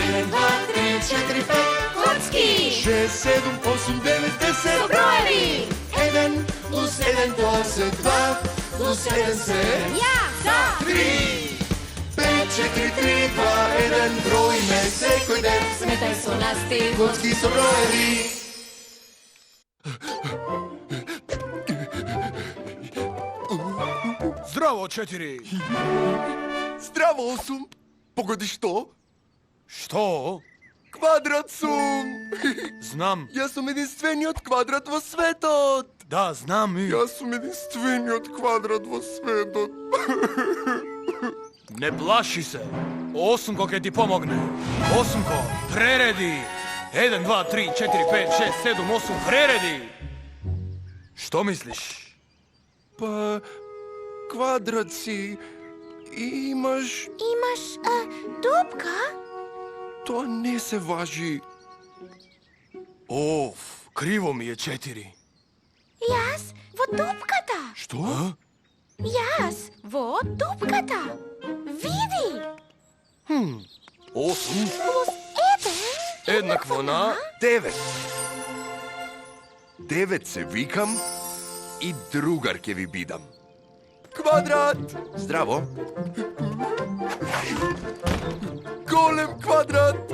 1, 2, 3, 4, 5 Коцки! 6, 7, 8, 9, 10 Со броеви! 1 плюс 1 тоа се 2 плюс 1 се Ја! За! 3 5, 4, 3, 2, 1 броиме секој ден Сметај со нас ти! Коцки со броеви Здраво, 4! Здраво, 8 Погоди што? Што? Квадрат сум! Знам. Јас сум единствениот квадрат во светот! Да, знам и... Јас сум единствениот квадрат во светот! Не плаши се. Осумко ќе ти помогне. Осумко, пререди. 1, 2, 3, 4, 5, 6, 7, 8, пререди. Што мислиш? Па... Квадрат си... Имаш... Имаш дупка? Тоа не се важи. Оф, криво ми е 4. Јас во дупката! Што? Јас во дупката! Види! 8 Плюс 1 еднакво на... 9. 9 се викам и другар ќе ви бидам. Квадрат! Здраво! Голем квадрат!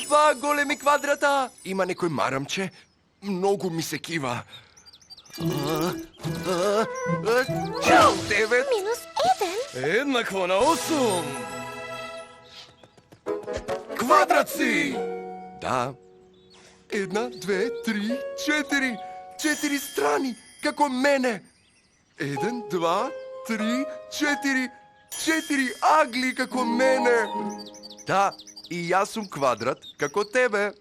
Два големи квадрата! Има некој марамче? Многу ми се кива. Чао, 9! минус 1 Еднакво на 8. Квадрат си! Да. 1, 2, 3, 4. 4 страни, како мене. 1, 2, 3, 4. 4 агли како мене. Да, и јас сум квадрат како тебе.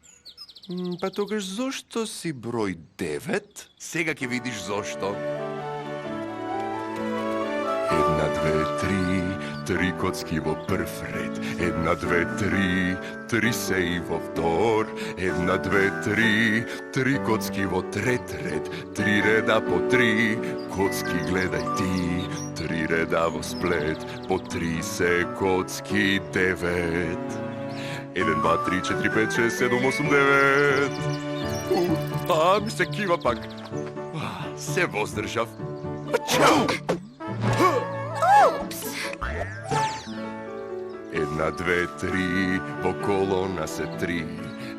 Па тогаш зошто си број 9? Сега ќе видиш зошто. 1, 2, 3, 3 коцки во прв ред. 1, 2, 3, 3 се и во втор. 1, 2, 3, 3 коцки во трет ред. 3 реда по 3, коцки гледај ти. 3 реда во сплет, по 3 се коцки 9. 1, 2, 3, 4, 5, 6, 7, 8, 9. Ми се кива пак. Се воздржав. Чао! 1, 2, 3, во колона се 3.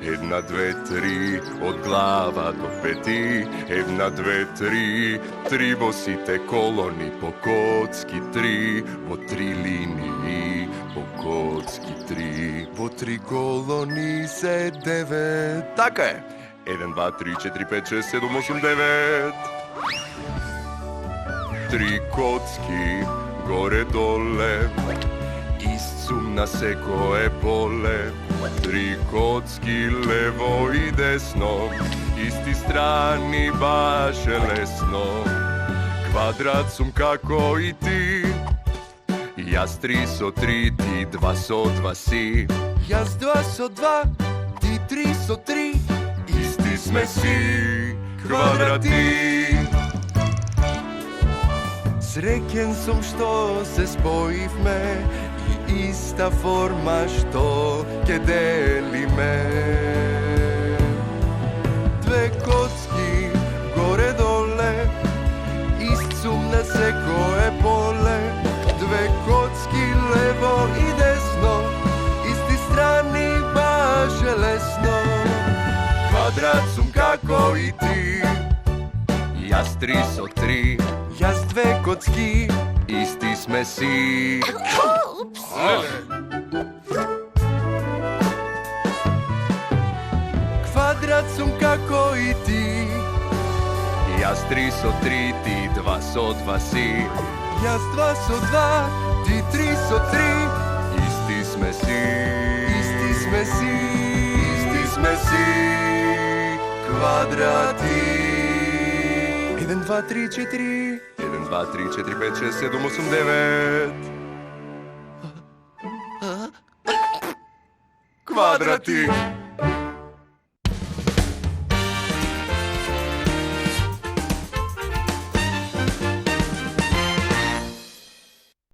1, 2, 3, од глава до пети. 1, 2, 3, 3 во сите колони, по коцки 3, во 3 линии, по коцки 3, во 3 колони се 9. Така е. 1, 2, 3, 4, 5, 6, 7, 8, 9. 3 коцки, горе-доле, истсум на секое поле. 3 коцки лево и десно, исти страни баше лесно. Квадрат сум како и ти, јас 3 со 3, ти 2 со 2 си. Јас 2 со 2, ти 3 со 3, исти сме си, квадрати. Среќен сум што се споивме и иста форма што ќе делиме. Две коцки горе-доле, ист сум на секое поле. Две коцки лево и десно, исти страни баше лесно. Квадрат сум како и ти, јас 3 со 3, јас 2 коцки, исти сме си. Квадрат сум како и ти, јас 3 со 3, ти 2 со 2 си. Јас 2 со 2, ти 3 со 3, исти сме си. Исти сме си, исти сме си, квадрати. 1, 2, 3, 4. 1, 2, 3, 4, 5, 6, 7, 8, 9. Квадрати.